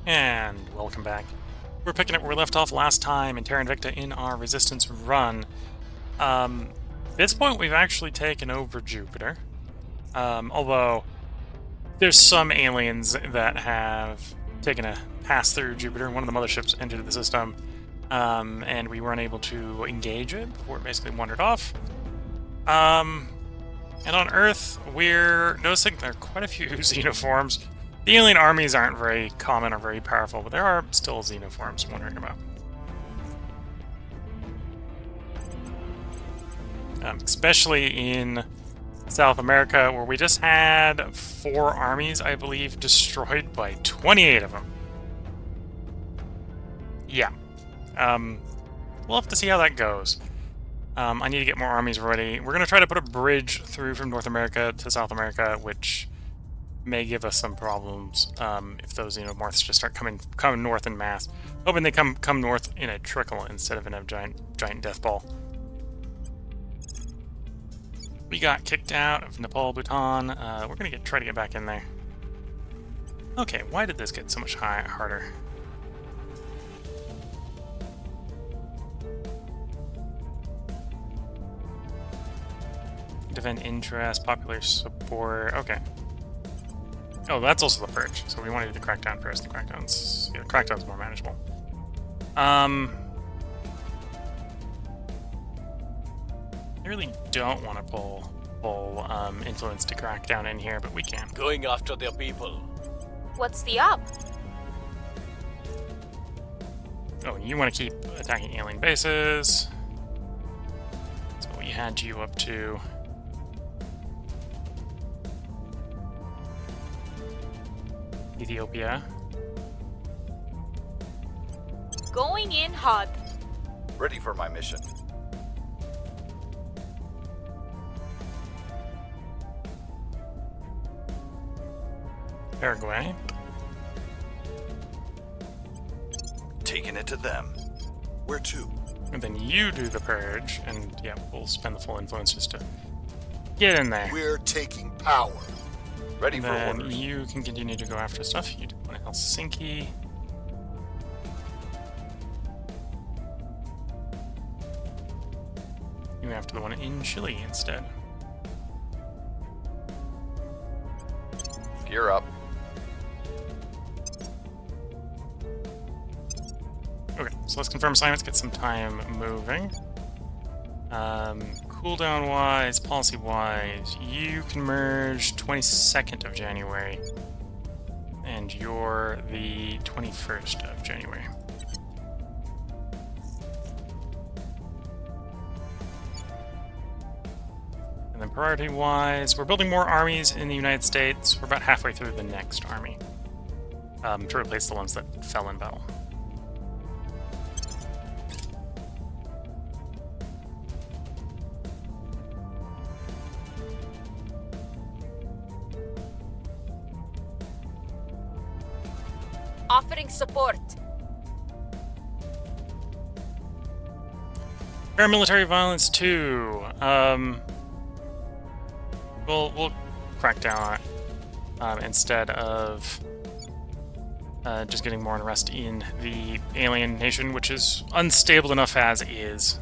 And welcome back. We're picking up where we left off last time in Terra Invicta in our resistance run. At this point, we've actually taken over Jupiter. Although, there's some aliens that have taken a pass through Jupiter. One of the motherships entered the system, and we weren't able to engage it before it basically wandered off. And on Earth, we're noticing there are quite a few xenoforms. The alien armies aren't very common or very powerful, but there are still xenoforms I'm wondering about. Especially in South America, where we just had 4 armies, I believe, destroyed by 28 of them. Yeah. We'll have to see how that goes. I need to get more armies ready. We're going to try to put a bridge through from North America to South America, which may give us some problems if those xenomorphs just start coming north in mass. Hoping they come north in a trickle instead of in a giant death ball. We got kicked out of Nepal, Bhutan. We're gonna try to get back in there. Okay, why did this get so much harder? Defend interest, popular support. Okay. Oh, that's also the purge. So we want to do the crackdown first. The crackdown's more manageable. I really don't want to pull influence to crackdown in here, but we can. Going after their people. What's the up? Oh, you want to keep attacking alien bases. That's what we had you up to. Ethiopia. Going in hot. Ready for my mission. Paraguay. Taking it to them. Where to? And then you do the purge, and yeah, we'll spend the full influence just to get in there. We're taking power. Ready And for then orders. you can continue to go after stuff. You do one in Helsinki. You go after the one in Chile instead. Gear up. Okay, so let's confirm assignments, get some time moving. Cooldown wise, policy wise, you can merge 22nd of January, and you're the 21st of January. And then priority wise, we're building more armies in the United States. We're about halfway through the next army to replace the ones that fell in battle. Offering support. Paramilitary violence 2. We'll crack down on it instead of just getting more unrest in the alien nation, which is unstable enough as is.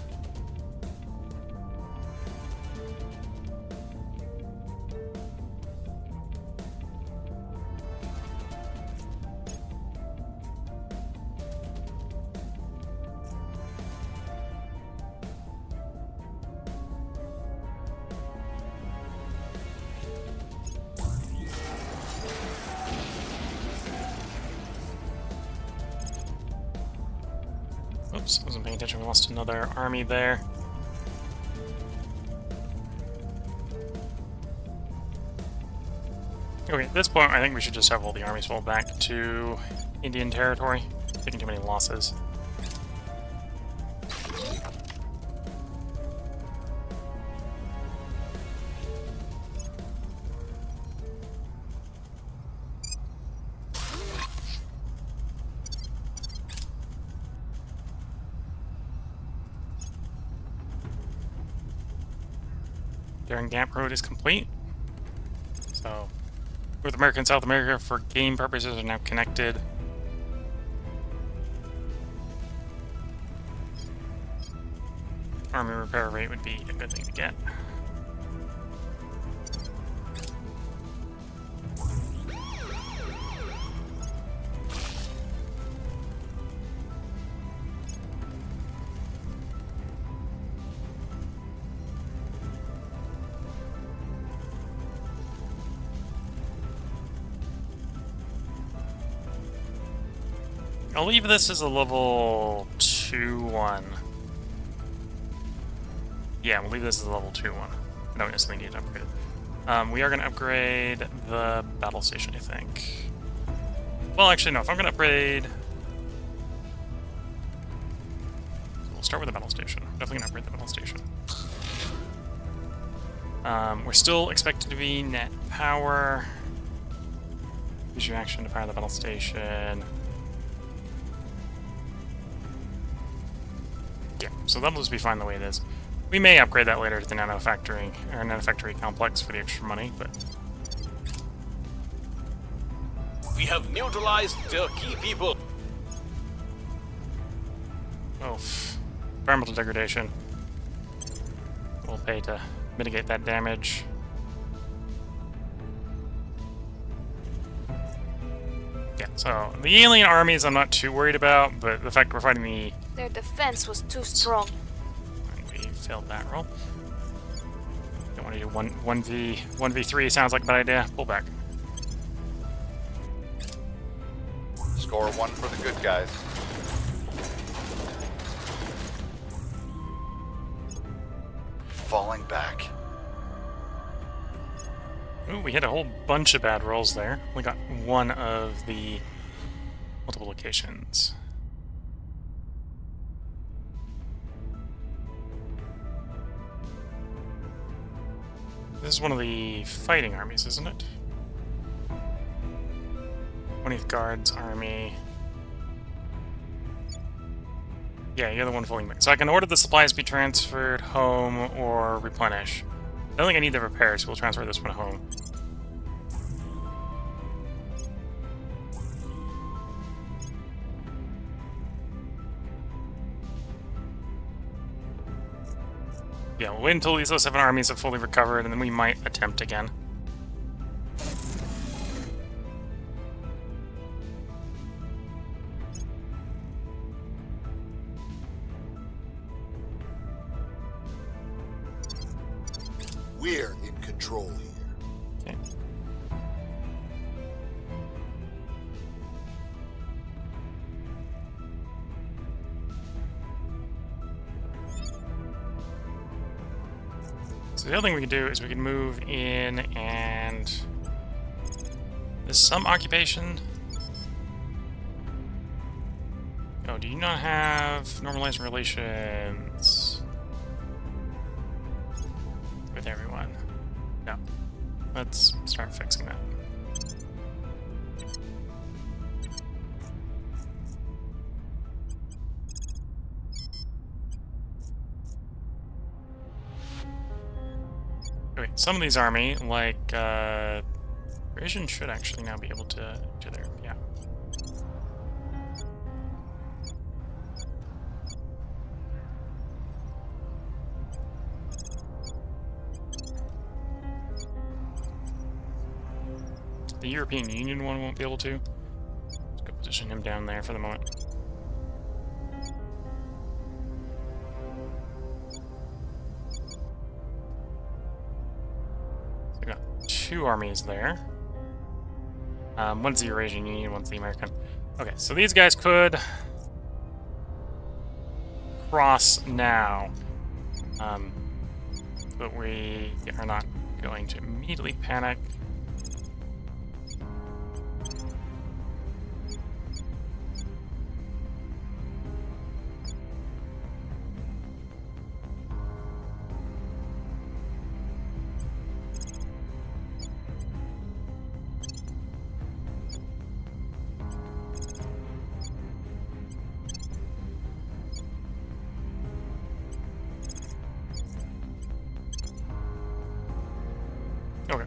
Oops, wasn't paying attention. We lost another army there. Okay, at this point, I think we should just have all the armies fall back to Indian territory. Taking too many losses. Daring Gap Road is complete. So, North America and South America, for game purposes, are now connected. army repair rate would be a good thing to get. I'll leave this as a level 2-1. Yeah, we'll leave this as a level 2-1. I don't necessarily need to upgrade it. We are going to upgrade the battle station, I think. Well, actually, no. If I'm going to upgrade... We'll start with the battle station. Definitely going to upgrade the battle station. We're still expected to be net power. Use your action to power the battle station. Yeah, so that'll just be fine the way it is. We may upgrade that later to the nanofactory, or nanofactory complex for the extra money, but... We have neutralized their key people. Oh, environmental degradation. We'll pay to mitigate that damage. Yeah, so the alien armies I'm not too worried about, but the fact we're fighting the... Their defense was too strong. We failed that roll. Don't want to do 1v3, sounds like a bad idea. Pull back. Score 1 for the good guys. Falling back. Ooh, we hit a whole bunch of bad rolls there. We got one of the multiple locations. This is one of the fighting armies, isn't it? 20th Guards Army. Yeah, you're the one fully mixed. So I can order the supplies be transferred home or replenish. I don't think I need the repairs, so we'll transfer this one home. Yeah, we'll wait until these 07 armies have fully recovered, and then we might attempt again. We're in control here. Okay. So the other thing we can do is we can move in and... There's some occupation. Oh, do you not have normalized relations with everyone? No. Let's start fixing that. Okay, some of these army, like, Eurasian should actually now be able to do their, yeah. The European Union one won't be able to. Let's go position him down there for the moment. So we got two armies there. One's the Eurasian Union, one's the American. Okay, so these guys could cross now. But we are not going to immediately panic. Okay.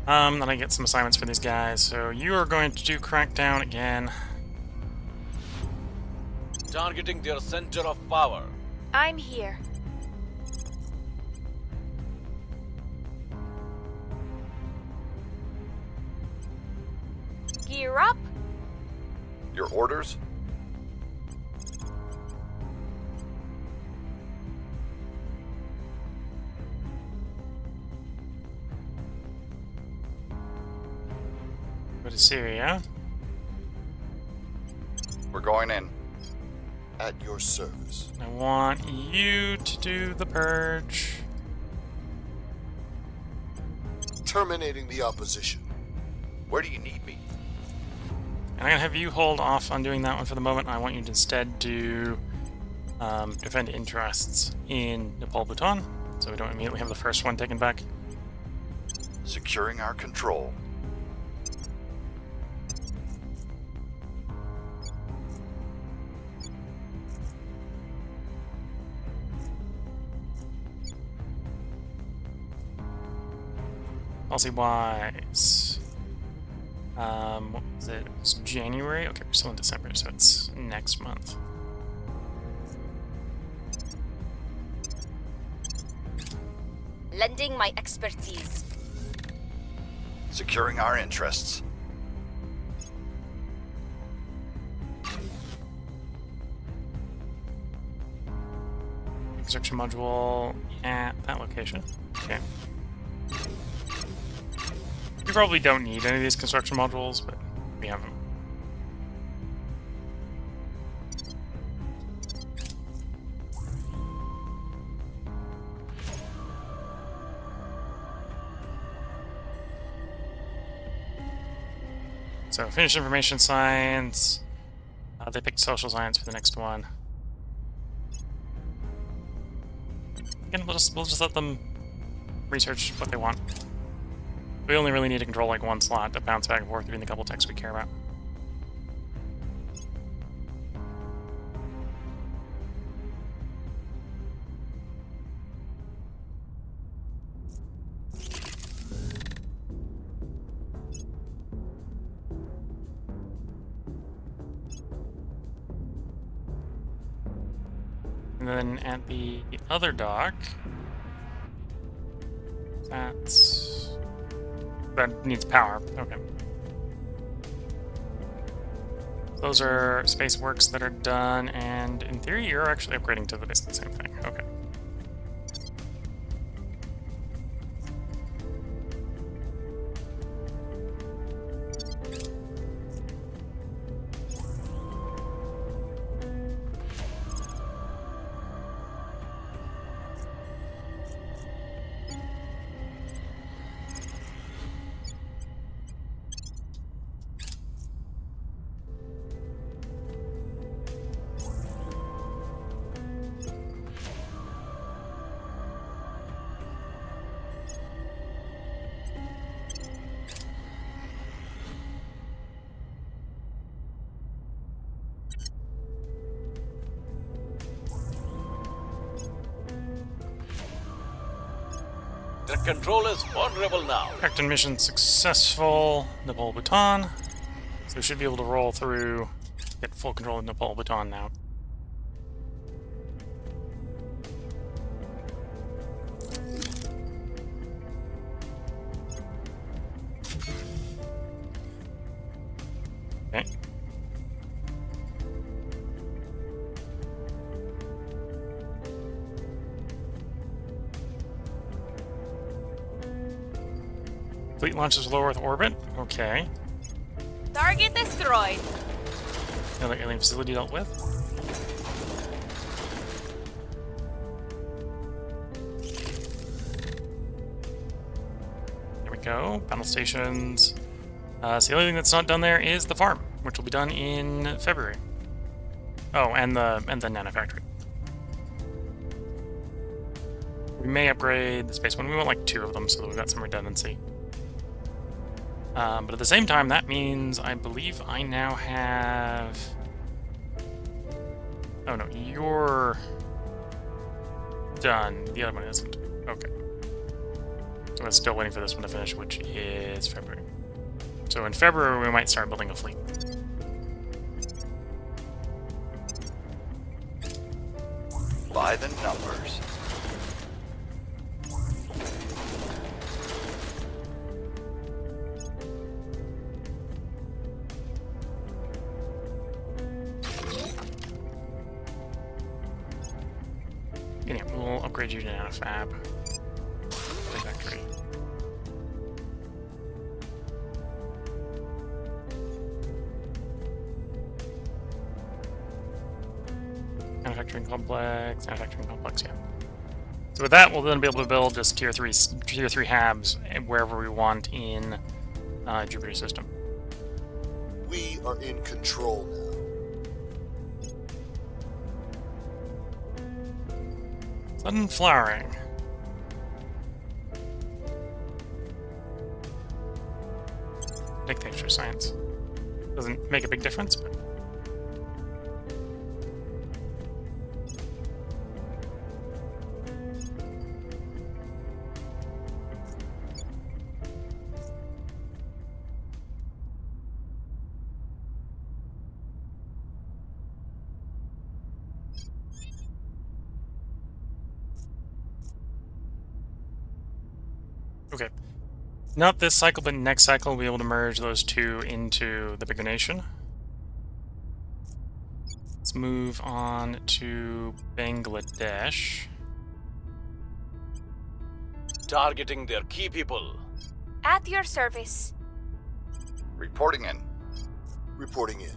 Then I get some assignments for these guys. So you are going to do crackdown again. Targeting their center of power. I'm here. Gear up. Your orders? Go to Syria. We're going in. At your service. I want you to do the purge. Terminating the opposition. Where do you need me? And I'm gonna have you hold off on doing that one for the moment. I want you to instead do defend interests in Nepal, Bhutan, so we don't immediately have the first one taken back. Securing our control. Policy-wise, what was it? It was January? Okay, we're still in December, so it's next month. Lending my expertise. Securing our interests. Construction module at that location. Okay. We probably don't need any of these construction modules, but we have them. So, finish information science. They picked social science for the next one. Again, we'll just let them research what they want. We only really need to control like one slot to bounce back and forth between the couple texts we care about. And then at the other dock, that needs power. Okay. Those are space works that are done, and in theory, you're actually upgrading to basically the same thing. Okay. The control is vulnerable now. Acton mission successful. Nepal, Bhutan. So we should be able to roll through, get full control of Nepal, Bhutan now. Okay. Fleet launches low Earth orbit. Okay. Target destroyed. Another alien facility dealt with. There we go. Panel stations. So the only thing that's not done there is the farm, which will be done in February. Oh, and the nanofactory. We may upgrade the space one. We want like 2 of them so that we've got some redundancy. But at the same time, that means I believe I now have... Oh no, you're done. The other one isn't. Okay. So we're still waiting for this one to finish, which is February. So in February, we might start building a fleet. by the numbers. Yeah, we'll upgrade you to nanofab. Factory. Manufacturing complex, yeah. So with that, we'll then be able to build just tier 3 habs wherever we want in Jupiter system. We are in control now. Sudden flowering. Take the extra science. Doesn't make a big difference, but... Okay. Not this cycle, but next cycle we'll be able to merge those two into the bigger nation. Let's move on to Bangladesh. Targeting their key people. At your service. Reporting in. Reporting in.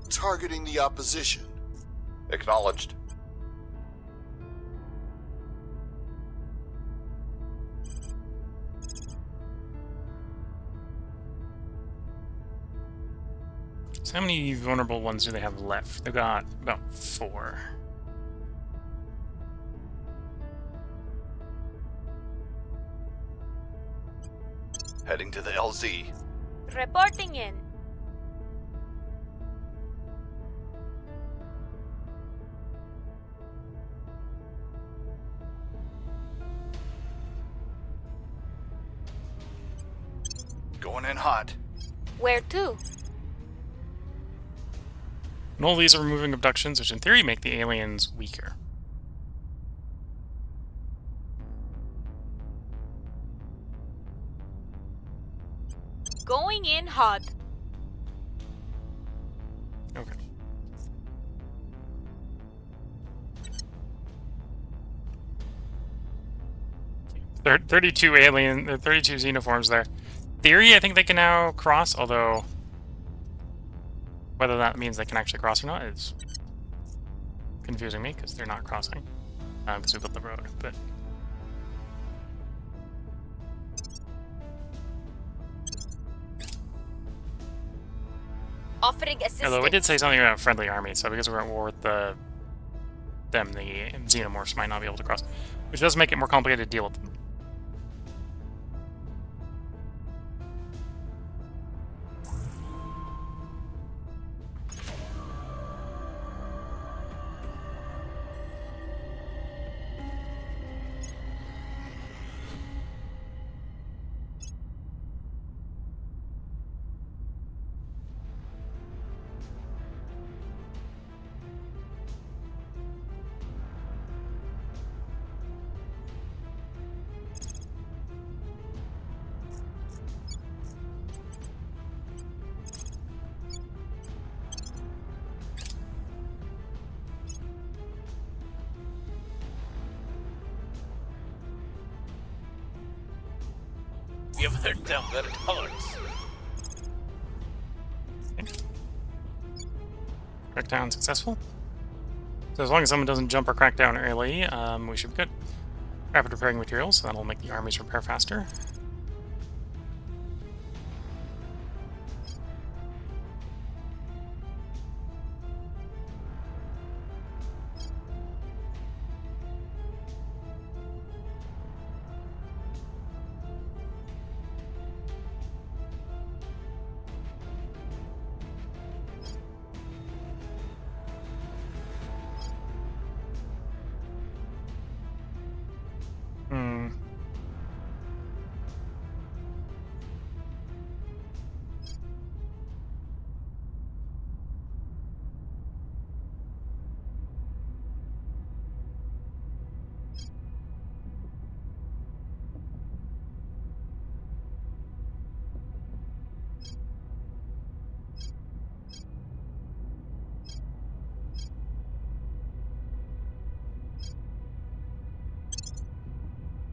Targeting the opposition. Acknowledged. So how many vulnerable ones do they have left? They've got about 4. Heading to the LZ. Reporting in. Going in hot. Where to? And all these are removing abductions, which in theory make the aliens weaker. Going in hot. Okay. There are 32 xenoforms there. Theory, I think they can now cross, although whether that means they can actually cross or not is confusing me, because they're not crossing. Because we built the road, but... Offering assistance. Although we did say something about friendly army, so because we're at war with them, the xenomorphs might not be able to cross. Which does make it more complicated to deal with them. We have hurt them where it hurts. Crackdown successful. So as long as someone doesn't jump or crack down early, we should be good. Rapid repairing materials, so that'll make the armies repair faster.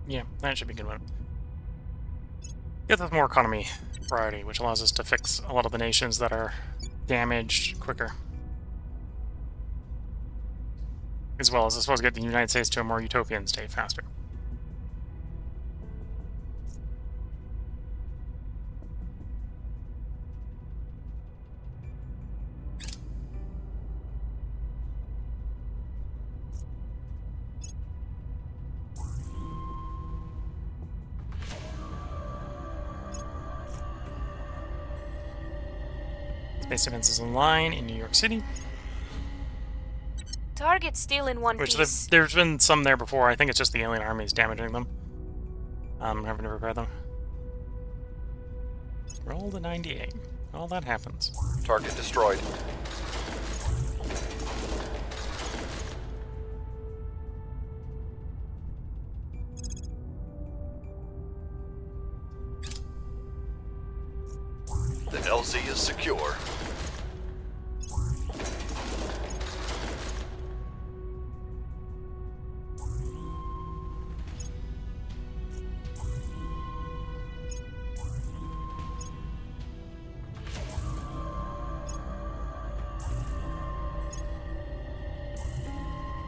Yeah, that should be a good one. Gets us more economy priority, which allows us to fix a lot of the nations that are damaged quicker. As well as, I suppose, get the United States to a more utopian state faster. Space Defense is in line in New York City. Target's still in one Which piece. there's been some there before. I think it's just the alien armies damaging them. Having to repair them. Roll the 98. All that happens. Target destroyed. The LZ is secure.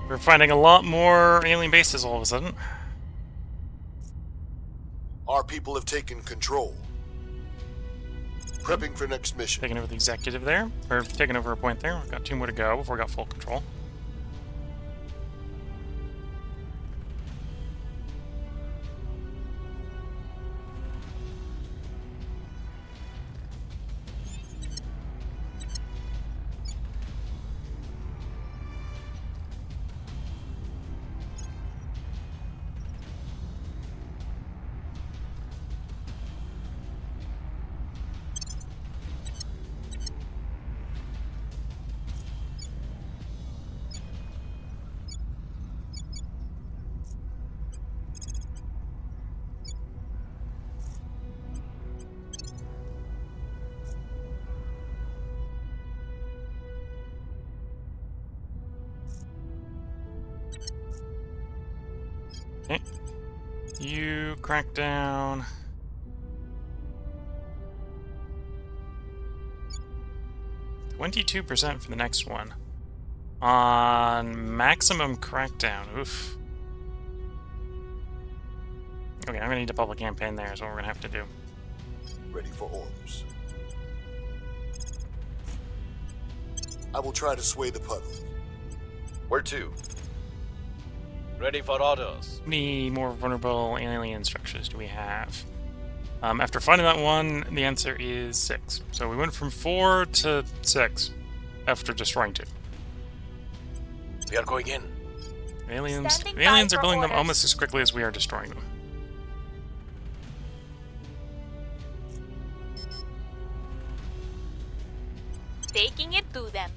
We're finding a lot more alien bases all of a sudden. Our people have taken control. Prepping for next mission. Taking over the executive there, or taking over a point there. We've got 2 more to go before we got full control. Okay. You crack down. $22% for the next one. On maximum crackdown. Oof. Okay, I'm gonna need a public campaign there, is what we're gonna have to do. Ready for orders. I will try to sway the public. Where to? Ready for orders. How many more vulnerable alien structures do we have? After finding that one, the answer is 6. So we went from 4 to 6 after destroying 2. We are going in. Aliens, Standing the aliens by are for building them orders. almost as quickly as we are destroying them. Taking it to them.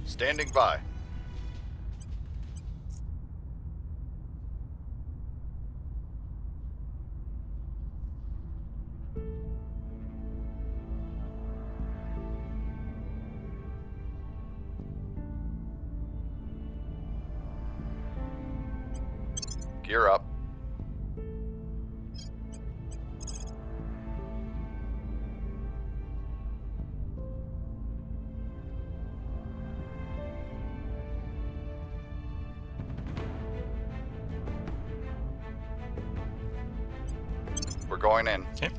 Standing by. Gear up. We're going in. Okay.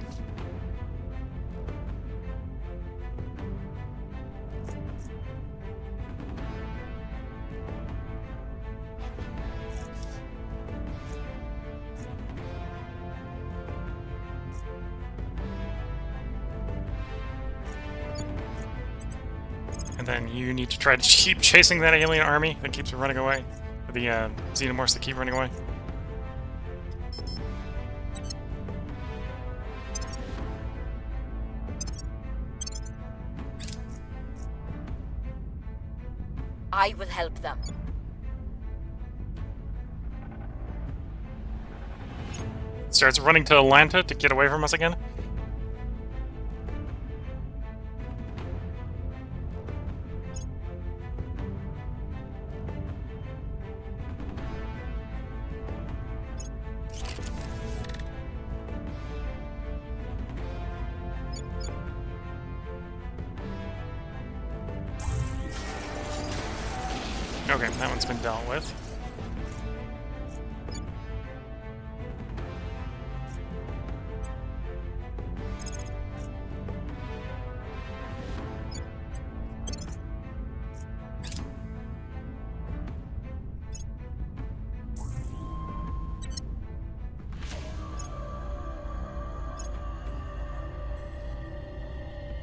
And then you need to try to keep chasing that alien army that keeps running away. The xenomorphs that keep running away. I will help them. Starts running to Atlanta to get away from us again. Okay, that one's been dealt with.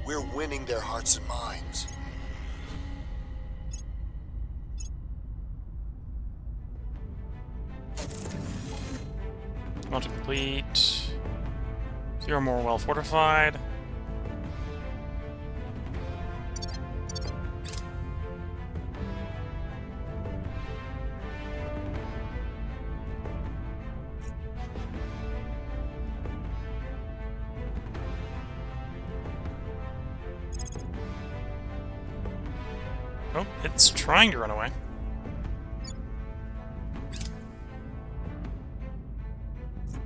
We're winning their hearts and minds. Want to complete. 0 more well fortified. Oh, it's trying to run away.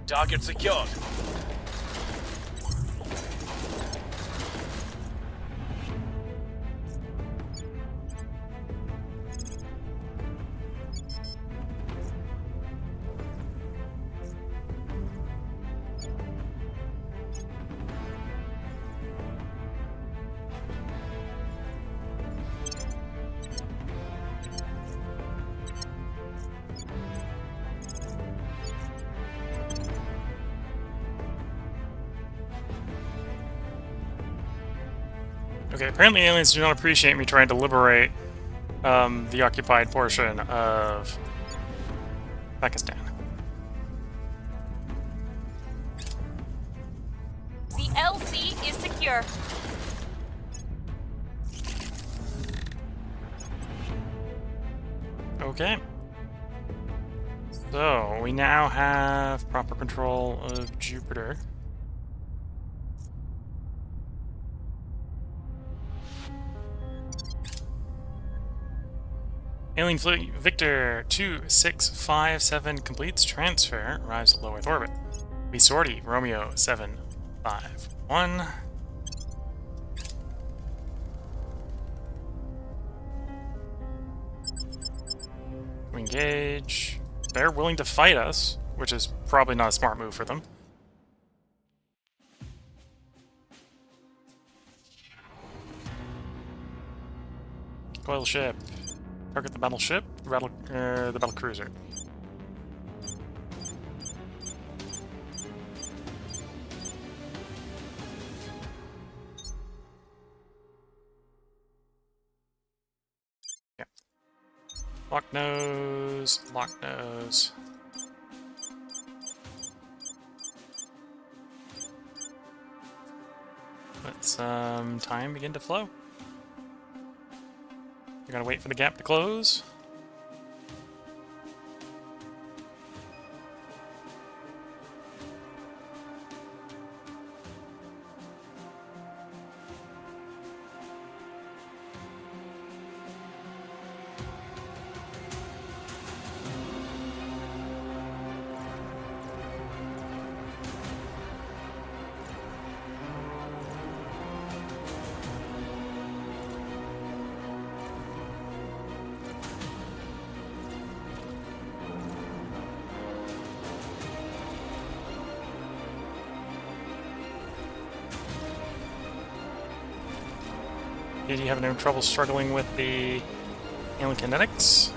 Target secured. Okay, apparently aliens do not appreciate me trying to liberate the occupied portion of Pakistan. The LC is secure. Okay. So, we now have proper control of Jupiter. Alien Fleet Victor 2657 completes transfer, arrives at low Earth orbit. We sortie Romeo 751. We engage. They're willing to fight us, which is probably not a smart move for them. Coil ship. Target the battleship, the battle cruiser. Yeah. Lock nose, lock nose. Let's time begin to flow. We gotta wait for the gap to close. Did you have no trouble struggling with the alien kinetics?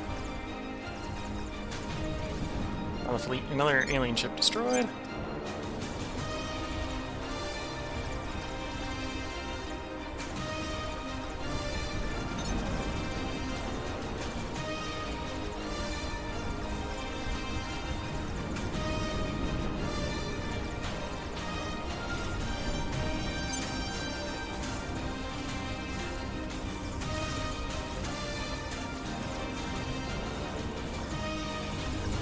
Another alien ship destroyed.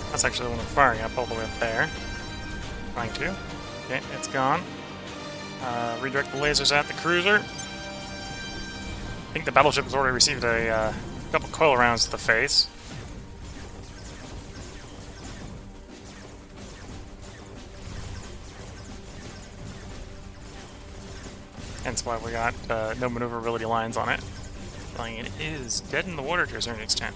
That's actually the one we're firing up all the way up there. Trying to. Okay, it's gone. Redirect the lasers at the cruiser. I think the battleship has already received a couple coil rounds to the face. Hence why we got no maneuverability lines on it. It is dead in the water to a certain extent.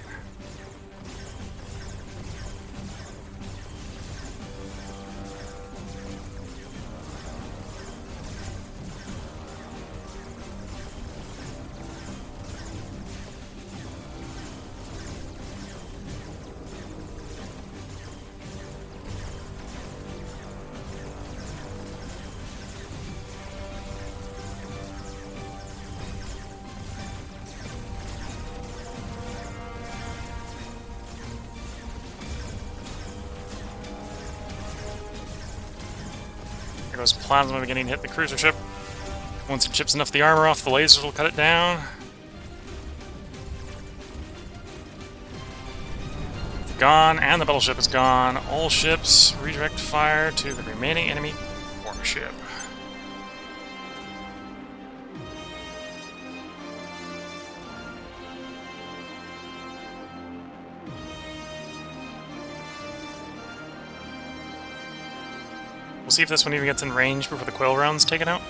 goes plasma beginning to hit the cruiser ship. Once it chips enough of the armor off, the lasers will cut it down. It's gone, and the battleship is gone. All ships redirect fire to the remaining enemy warship. We'll see if this one even gets in range before the coil round's taken out.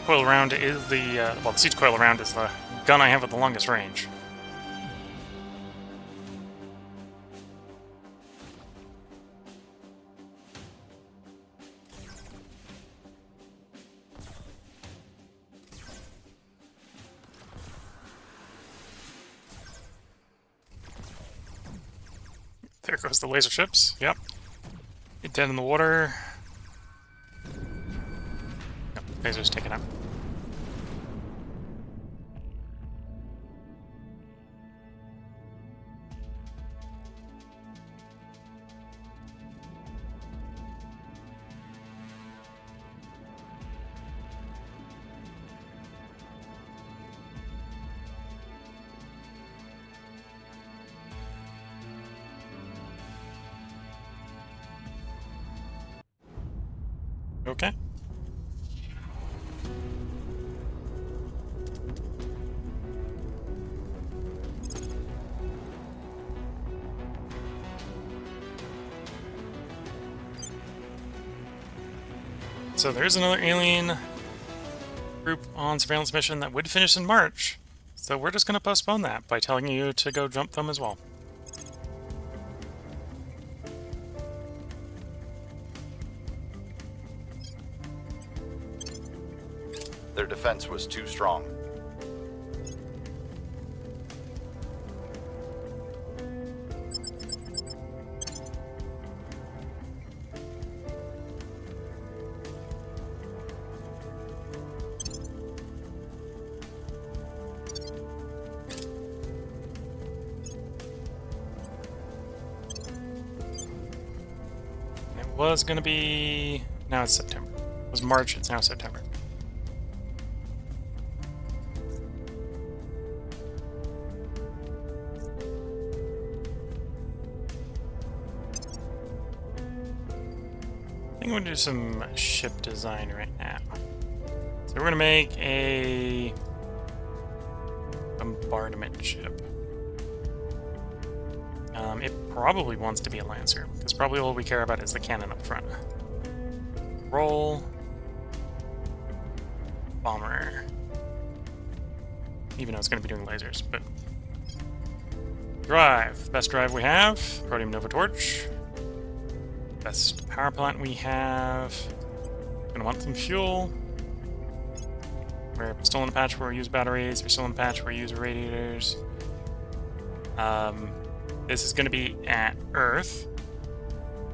Coil round is the, well, the siege coil round is the gun I have with the longest range. There goes the laser ships, yep. Get dead in the water. Yep, laser's taken out. Okay. So there's another alien group on surveillance mission that would finish in March. So we're just going to postpone that by telling you to go jump them as well. Their defense was too strong. It was going to be... Now it's September. It was March, it's now September. I think we're going to do some ship design right now. So we're going to make a bombardment ship. It probably wants to be a Lancer, because probably all we care about is the cannon up front. Roll. Bomber. Even though it's going to be doing lasers, but... Drive. Best drive we have. Protium Nova Torch. Best power plant we have. Gonna want some fuel. We're still in the patch where we use batteries. We're still in the patch where we use radiators. This is gonna be at Earth.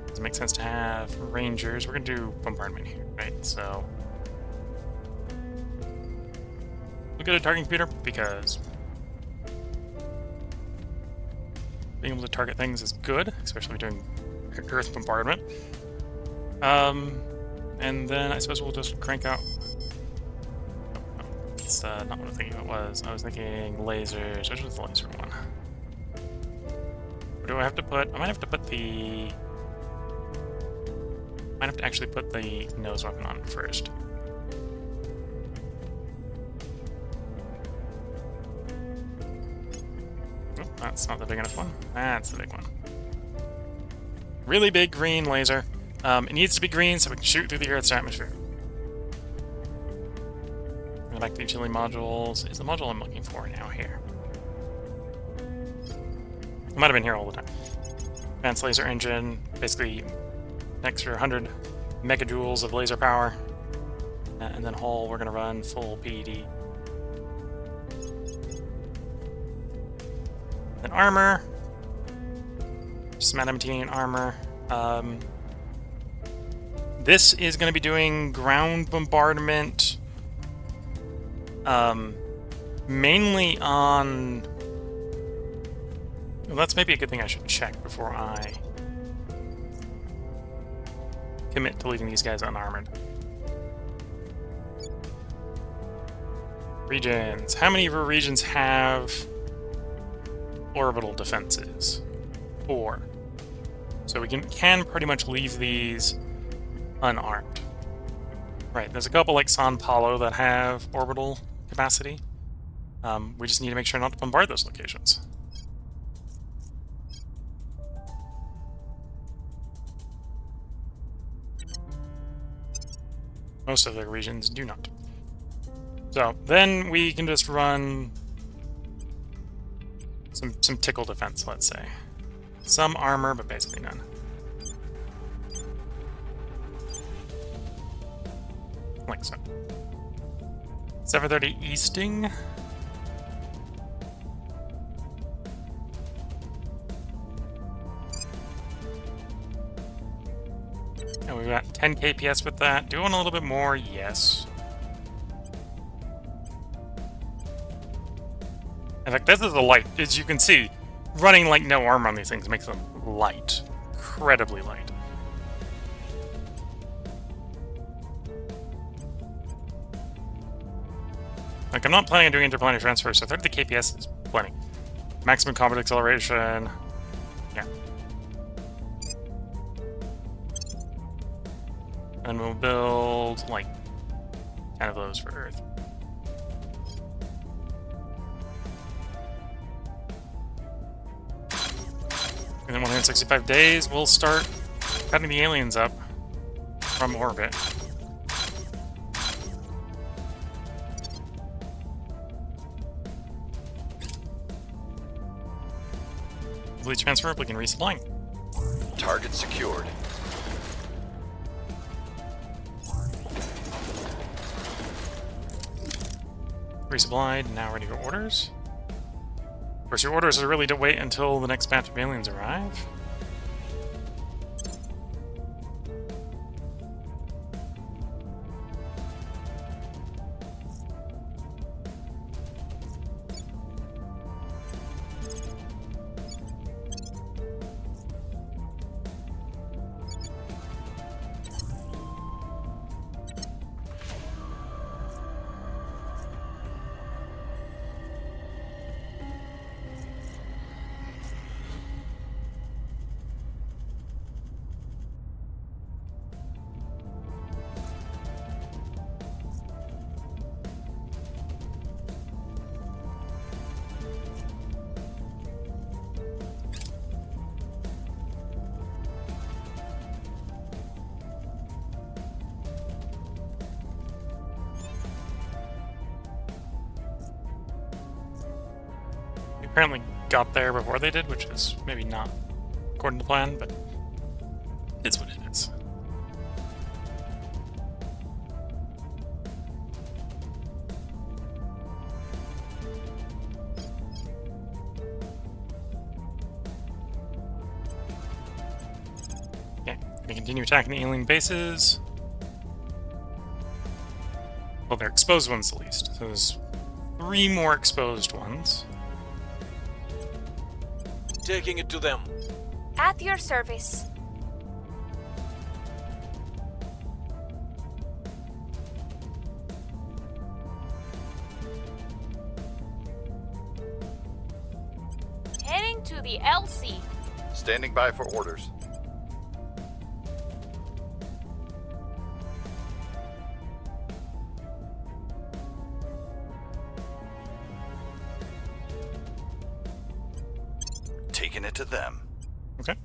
Does it make sense to have Rangers? We're gonna do bombardment here, right? So look at a targeting computer because being able to target things is good, especially doing Earth bombardment. And then I suppose we'll just crank out. Oh, no, it's not what I was thinking it was. I was thinking lasers. Which was the laser one? Where do I have to put? I might have to put the. Might have to actually put the nose weapon on first. Oh, that's not the big enough one. That's the big one. Really big green laser. It needs to be green so we can shoot through the Earth's atmosphere. Go back to the utility modules. Is the module I'm looking for now here? It might have been here all the time. Advanced laser engine. Basically, an extra 100 megajoules of laser power. And then hull, we're going to run full PD. Then armor. Some adamantium armor. This is going to be doing ground bombardment, mainly on... Well, that's maybe a good thing I should check before I commit to leaving these guys unarmored. Regions. How many of our regions have orbital defenses? 4. So we can pretty much leave these unarmed. Right, there's a couple like San Paulo that have orbital capacity. We just need to make sure not to bombard those locations. Most of the regions do not. So then we can just run some tickle defense, let's say. Some armor, but basically none. Like so. 730 easting. And we've got 10 KPS with that. Do we want a little bit more? Yes. In fact, this is a light. As you can see, running like no armor on these things makes them light. Incredibly light. Like, I'm not planning on doing interplanetary transfer, so 30 KPS is plenty. Maximum combat acceleration. Yeah. And we'll build, like, 10 of those for Earth. And then 165 days, we'll start cutting the aliens up from orbit. Complete transfer, begin resupplying. Target secured. Resupplied, now ready for orders. Of course, your orders are really to wait until the next batch of aliens arrive. Apparently got there before they did, which is maybe not according to plan, but it's what it is. Okay, gonna continue attacking the alien bases. Well, they're exposed ones at least. So there's 3 more exposed ones. Taking it to them. At your service. Heading to the LC. Standing by for orders. Taking it to them. Okay.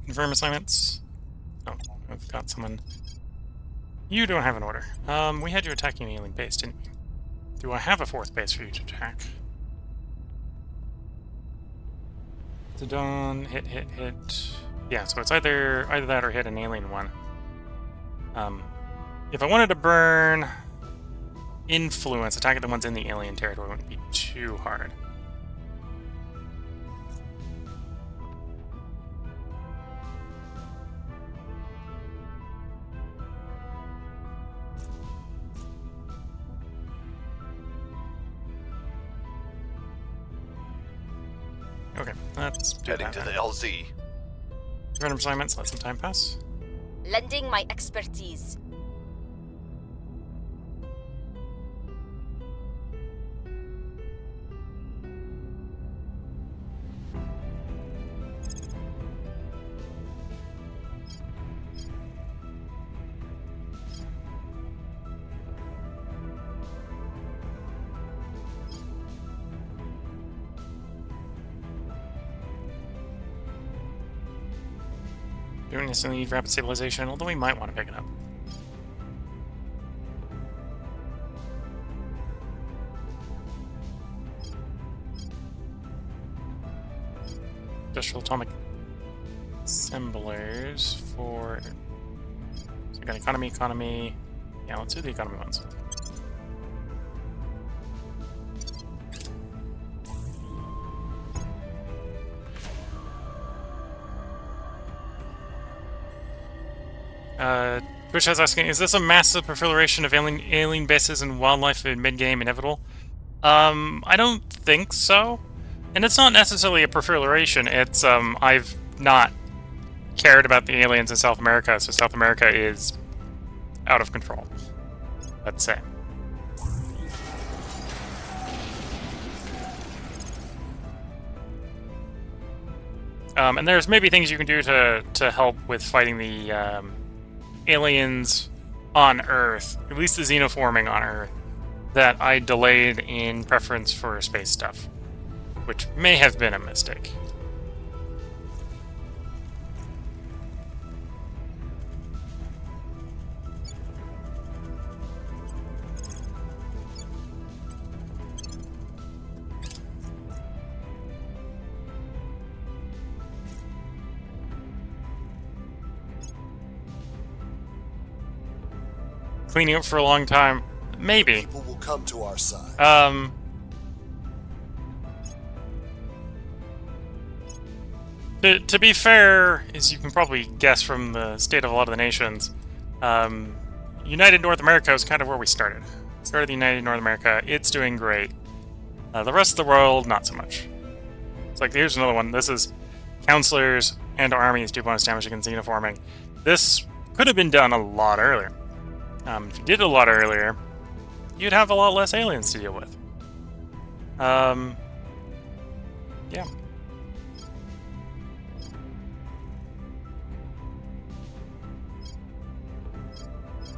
Confirm assignments. Oh, I've got someone. You don't have an order. We had you attacking an alien base, didn't we? Do I have a 4th base for you to attack? To dawn, hit. Yeah, so it's either that or hit an alien one. If I wanted to burn influence, attacking the ones in the alien territory wouldn't be too hard. Okay, let's do Heading that to the then. LZ. Random assignments, let some time pass. Lending my expertise. Don't necessarily need rapid stabilization, although we might want to pick it up. Industrial atomic assemblers for... So we got economy. Yeah, let's do the economy ones. Twitch is asking, is this a massive proliferation of alien bases and wildlife in mid-game inevitable? I don't think so. And it's not necessarily a proliferation, it's, I've not cared about the aliens in South America, so South America is out of control. Let's say. And there's maybe things you can do to help with fighting the, aliens on Earth, at least the xenoforming on Earth, that I delayed in preference for space stuff, which may have been a mistake. Cleaning up for a long time, maybe. People will come to our side. To be fair, as you can probably guess from the state of a lot of the nations, United North America is kind of where we started. Started the United North America, it's doing great. The rest of the world, not so much. It's like, here's another one. This is counselors and armies do bonus damage against xenoforming. This could have been done a lot earlier. If you did it a lot earlier, you'd have a lot less aliens to deal with. Yeah.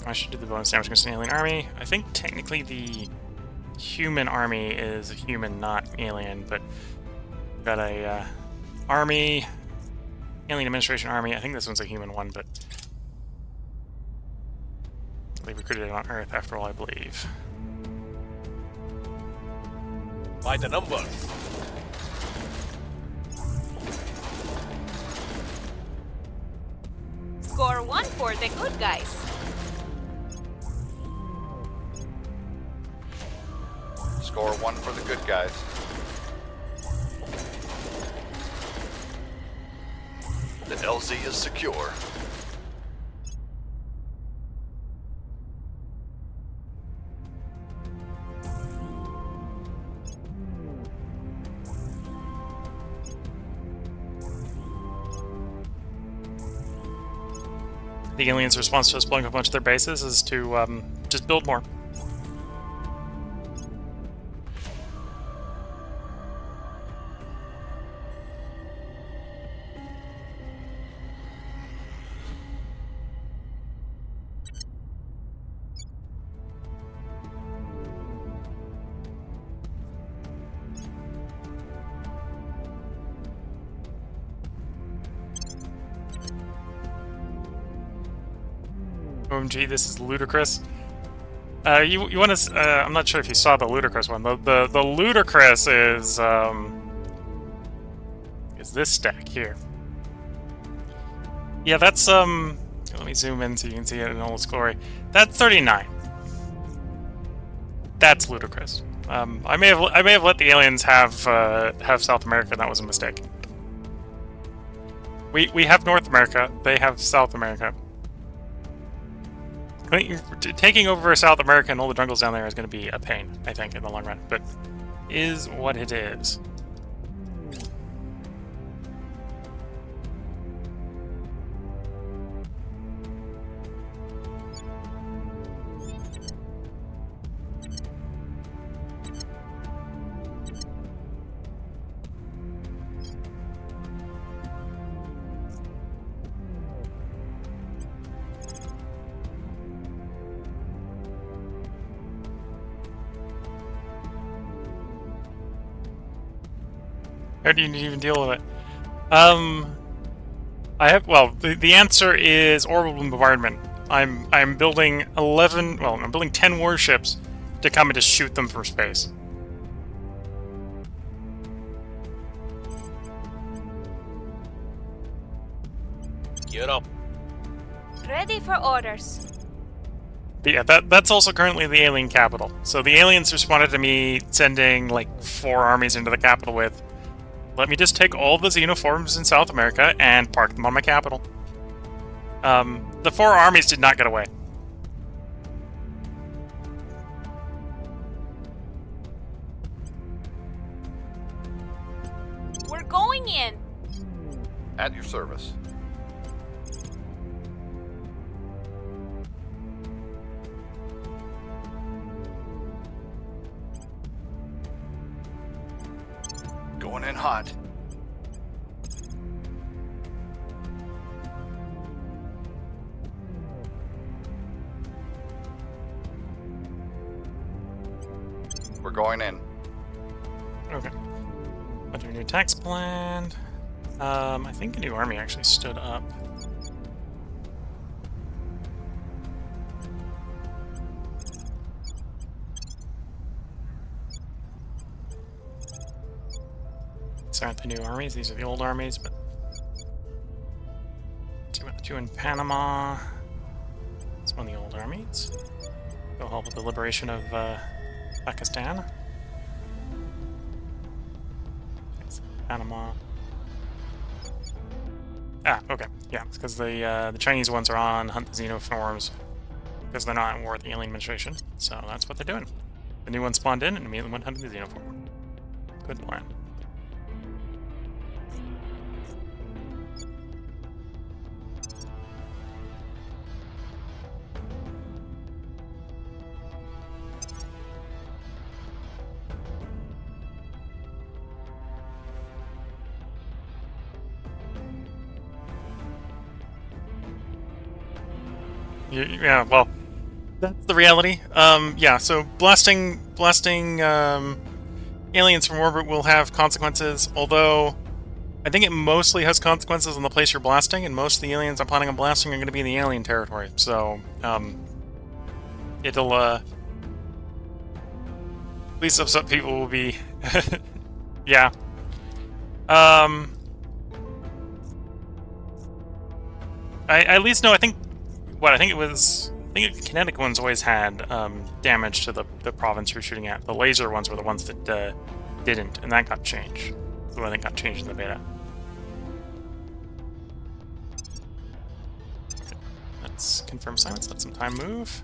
I should do the bonus damage against an alien army. I think technically the human army is a human, not alien, but we've got a army, alien administration army. I think this one's a human one, but they recruited it on Earth after all, I believe. By the numbers. Score 1 for the good guys. Score 1 for the good guys. The LZ is secure. The aliens' response to us blowing up a bunch of their bases is to just build more. OMG, this is ludicrous. You want to? I'm not sure if you saw the ludicrous one. The ludicrous is this stack here. Yeah, that's let me zoom in so you can see it in all its glory. That's 39. That's ludicrous. I may have let the aliens have South America. And that was a mistake. We have North America. They have South America. Taking over South America and all the jungles down there is going to be a pain, I think, in the long run. But is what it is. How do you even deal with it? I have, well, the answer is orbital bombardment. I'm building 11, well, I'm building 10 warships to come and just shoot them from space. Get up. Ready for orders. But yeah, that's also currently the alien capital. So the aliens responded to me sending like 4 armies into the capital with, let me just take all the xenoforms in South America and park them on my capital. The 4 armies did not get away. We're going in. At your service. Going in hot. We're going in. Okay. Under new tax plan. I think a new army actually stood up. These aren't the new armies, these are the old armies, but... Two in Panama. It's one of the old armies. Go help with the liberation of Pakistan. Panama. Ah, okay. Yeah, it's because the Chinese ones are on hunt the xenoforms because they're not at war with the alien administration. So that's what they're doing. The new one spawned in and immediately went hunting the xenoform. Good plan. Yeah, well, that's the reality. Yeah, so blasting aliens from orbit will have consequences, although I think it mostly has consequences on the place you're blasting, and most of the aliens I'm planning on blasting are going to be in the alien territory, so, it'll, at least upset people will be, yeah. I at least know, I think the kinetic ones always had damage to the province you're shooting at. The laser ones were the ones that didn't, and that got changed. So I think got changed in the beta. Okay. Let's confirm silence, let some time move.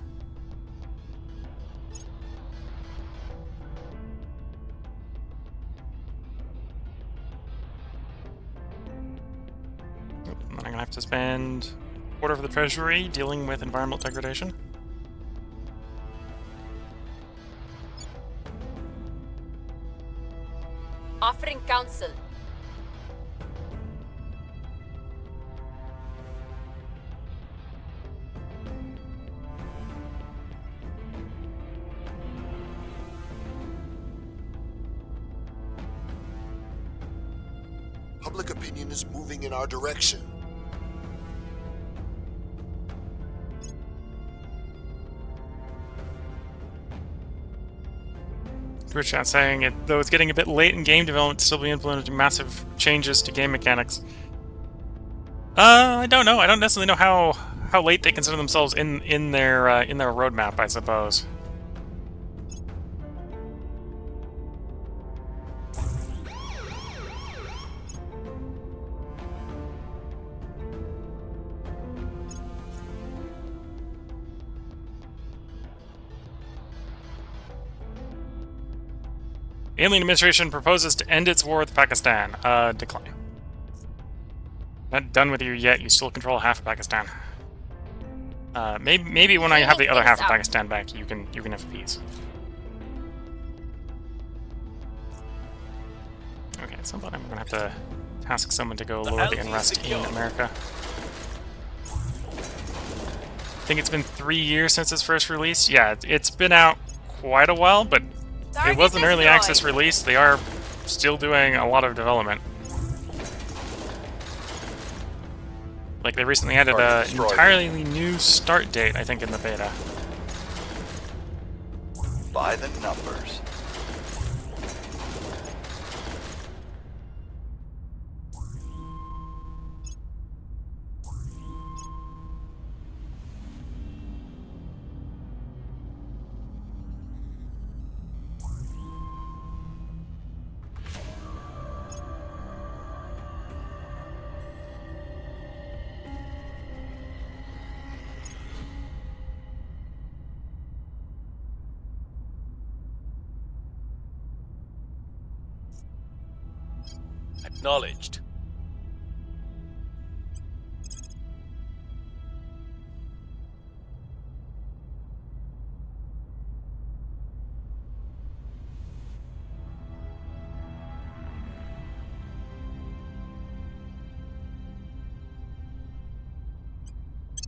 And then I'm gonna have to spend quarter of the treasury dealing with environmental degradation. Offering counsel. Public opinion is moving in our direction. Group chat saying it, though it's getting a bit late in game development to still be implementing massive changes to game mechanics. I don't know. I don't necessarily know how late they consider themselves in their roadmap, I suppose. Alien administration proposes to end its war with Pakistan. Decline. Not done with you yet. You still control half of Pakistan. Maybe when I have the other half of Pakistan back, you can have peace. Okay, at some point I'm gonna have to task someone to go lower the unrest in America. I think it's been 3 years since its first release. Yeah, it's been out quite a while, but it was an early access release. They are still doing a lot of development. Like, they recently added Target an destroyed. entirely new start date, I think, in the beta. By the numbers. Acknowledged.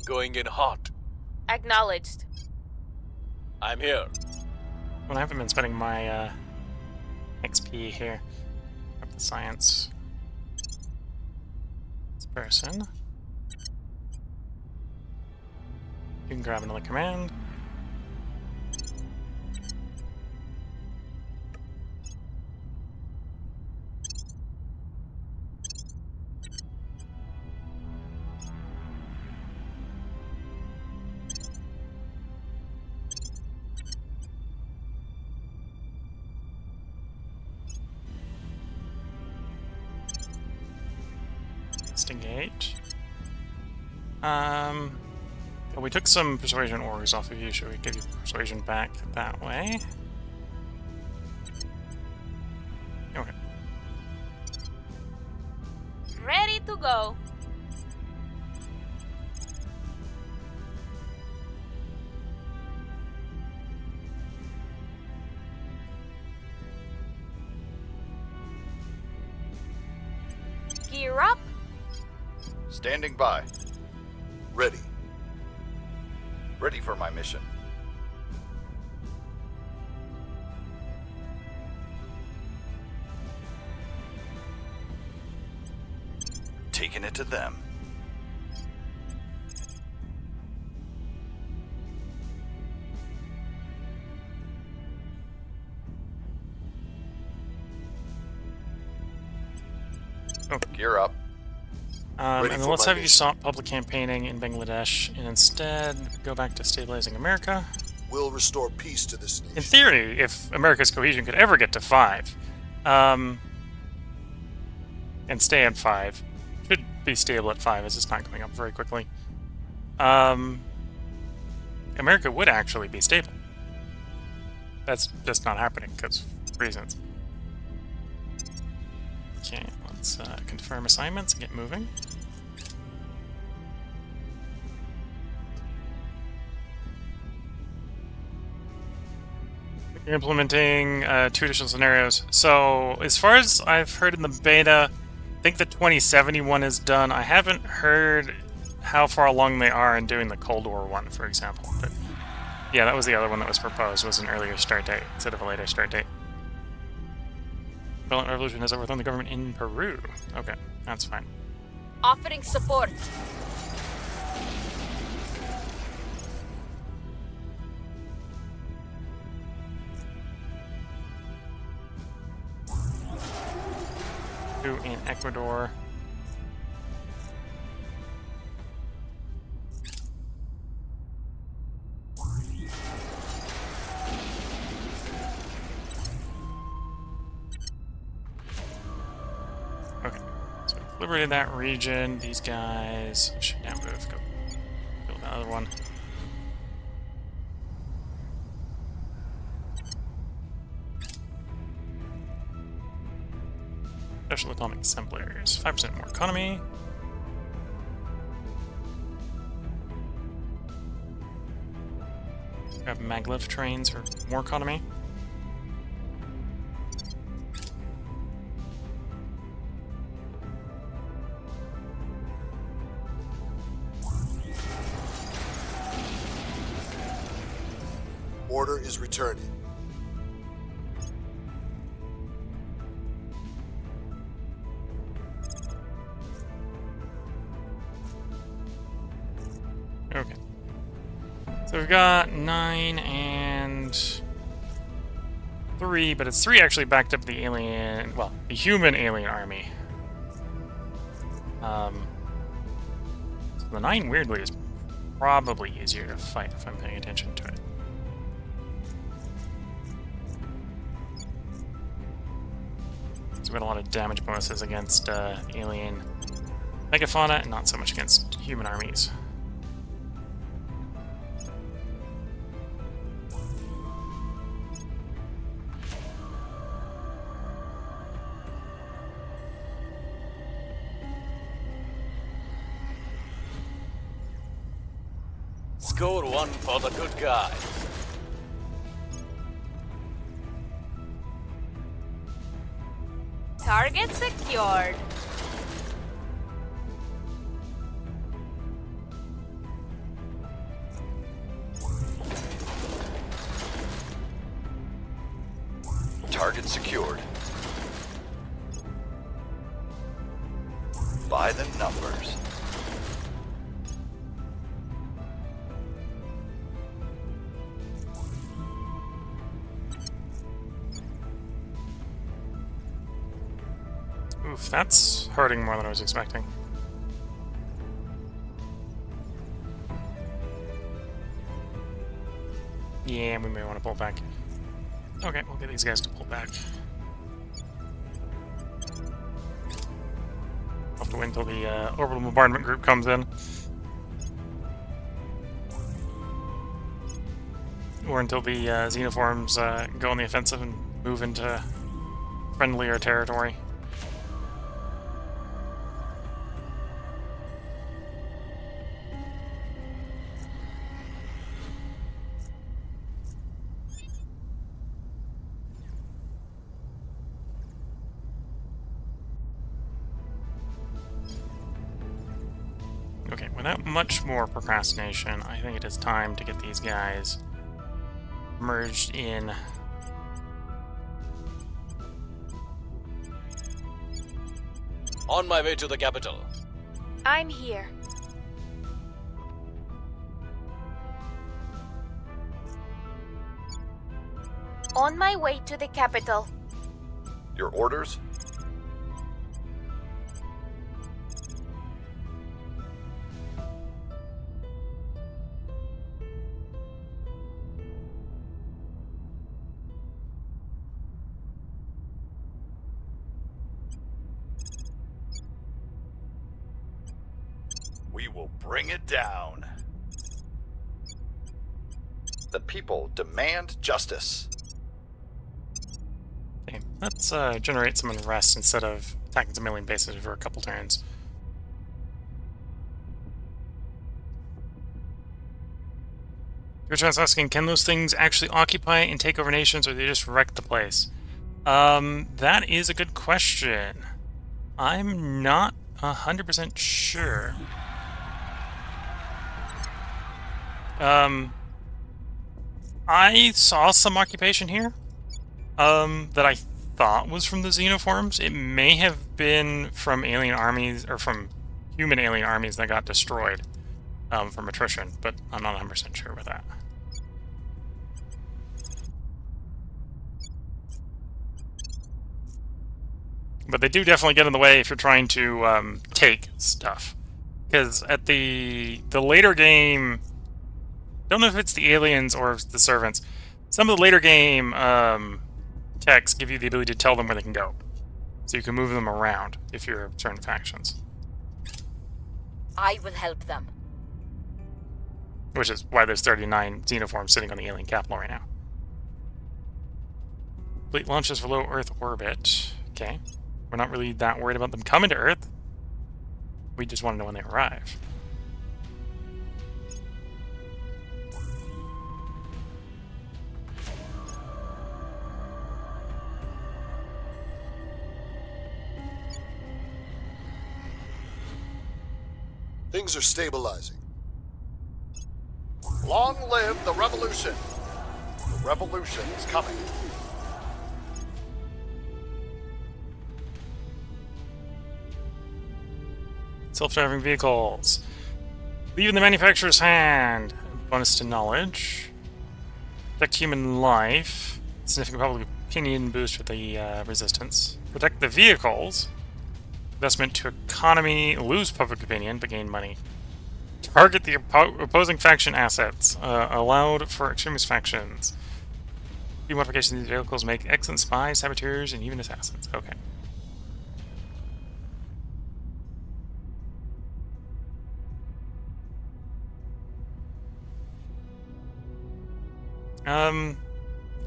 Going in hot. Acknowledged. I'm here. Well, I haven't been spending my XP here. Up the science. This person. You can grab another command. Instigate. Well, we took some persuasion ores off of you. Should we give you persuasion back that way? Okay. Ready to go. Gear up. Standing by. Ready. Ready for my mission. Taking it to them. Gear up. Ready And for then let's my have you mission. stop public campaigning in Bangladesh and instead go back to stabilizing America. We'll restore peace to this In nation. theory, if America's cohesion could ever get to 5, and stay at 5, should be stable at 5 as it's not going up very quickly. America would actually be stable. That's just not happening because of reasons. Okay, let's confirm assignments and get moving. You're implementing 2 additional scenarios. So, as far as I've heard in the beta, I think the 2070 one is done. I haven't heard how far along they are in doing the Cold War one, for example. But yeah, that was the other one that was proposed, was an earlier start date instead of a later start date. Violent revolution has overthrown the government in Peru. Okay, that's fine. Offering support. Two in Ecuador. Okay, so we've liberated that region. These guys should now move. Go build another one. Special atomic assemblers. 5% more economy. Grab maglev trains for more economy. Order is returning. So we've got 9 and 3, but it's 3 actually backed up the alien, well, the human alien army. So the 9 weirdly is probably easier to fight if I'm paying attention to it. So we got a lot of damage bonuses against alien megafauna and not so much against human armies. Score 1 for the good guys. Target secured. Target secured. By the numbers. Oof, that's hurting more than I was expecting. Yeah, we may want to pull back. Okay, we'll get these guys to pull back. I'll have to wait until the orbital bombardment group comes in. Or until the xenoforms go on the offensive and move into friendlier territory. Okay, without much more procrastination, I think it is time to get these guys merged in. On my way to the capital. I'm here. On my way to the capital. Your orders? We will bring it down. The people demand justice. Okay, let's generate some unrest instead of attacking some alien bases for a couple turns. You're just asking, can those things actually occupy and take over nations, or they just wreck the place? That is a good question. I'm not 100% sure. I saw some occupation here, that I thought was from the xenoforms. It may have been from alien armies, or from human alien armies that got destroyed, from attrition, but I'm not 100% sure with that. But they do definitely get in the way if you're trying to take stuff. Because at the later game, don't know if it's the aliens or the servants, some of the later game techs give you the ability to tell them where they can go. So you can move them around if you're certain factions. I will help them. Which is why there's 39 xenoforms sitting on the alien capital right now. Fleet launches for low Earth orbit. Okay. We're not really that worried about them coming to Earth. We just want to know when they arrive. Things are stabilizing. Long live the revolution. The revolution is coming. Self-driving vehicles. Leave in the manufacturer's hand. Bonus to knowledge. Protect human life. Significant public opinion boost with the resistance. Protect the vehicles. Investment to economy. Lose public opinion, but gain money. Target the opposing faction assets. Allowed for extremist factions. Few modifications of these vehicles make excellent spies, saboteurs, and even assassins. Okay.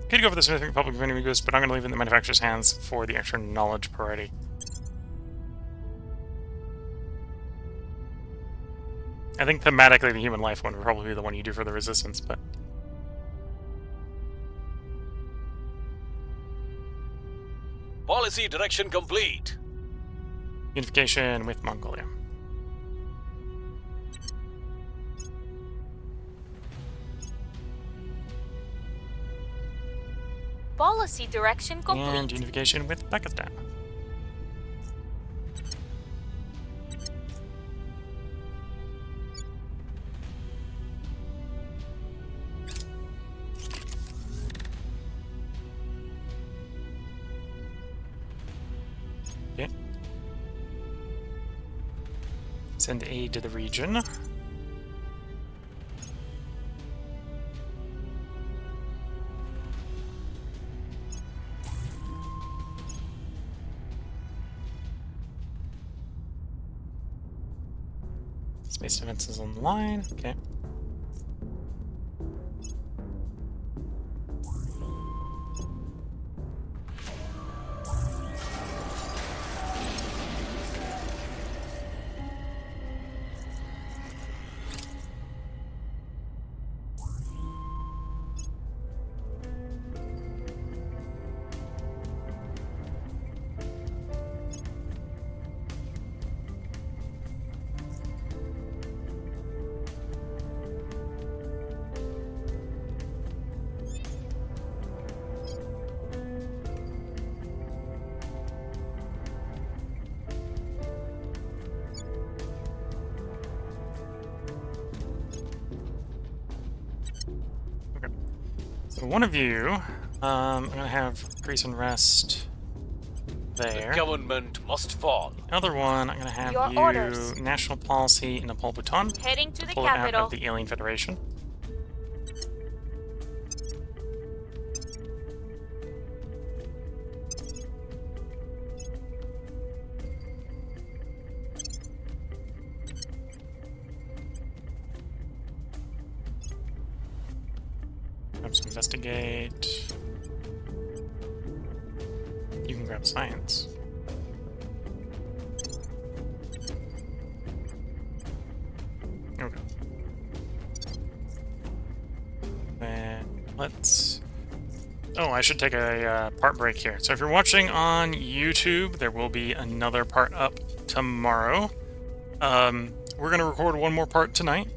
Could go for the significant public opinion boost, but I'm going to leave it in the manufacturer's hands for the extra knowledge priority. I think thematically the human life one would probably be the one you do for the resistance, but... Policy direction complete. Unification with Mongolia. Policy direction complete. And unification with Pakistan. Okay. Send aid to the region. Space defense is online. Okay. So one of you, I'm gonna have Grease and Rest there. The government must fall. The other one, I'm gonna have Your you orders. National Policy in Nepal Bhutan. Heading to the Pull it out capital. of the Alien Federation. Grab some investigate. You can grab science. Okay. Then let's... Oh, I should take a part break here. So if you're watching on YouTube, there will be another part up tomorrow. We're going to record one more part tonight.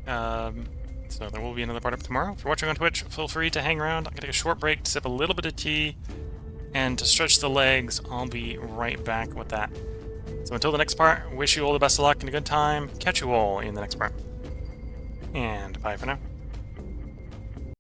So there will be another part up tomorrow. If you're watching on Twitch, feel free to hang around. I'm going to take a short break to sip a little bit of tea. And to stretch the legs, I'll be right back with that. So until the next part, wish you all the best of luck and a good time. Catch you all in the next part. And bye for now.